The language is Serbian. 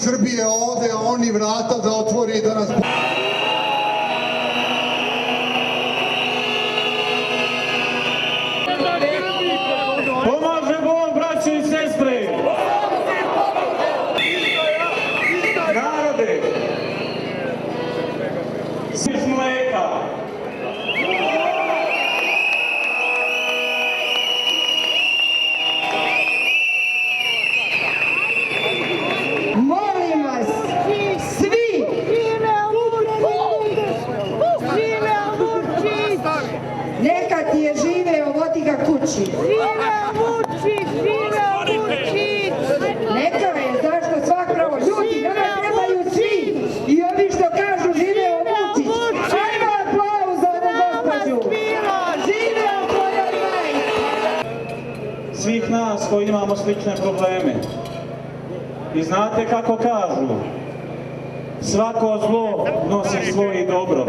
Srbije ovde, a oni vrata da otvori da nas... Pomaže Bog, braći i sestre! Narode! Iz mleka! Molim vas, svi! Neka ti je živeo, vodi ga kući. Neka je, zašto svak pravo? Ljudi, nama trebaju svi! I ovi što kažu živeo Vučić. Ajmo aplauz za ovu gospođu! Živeo tvojoj majci! Svih nas koji imamo slične probleme. I znate kako kažu, svako zlo nosi svoje dobro.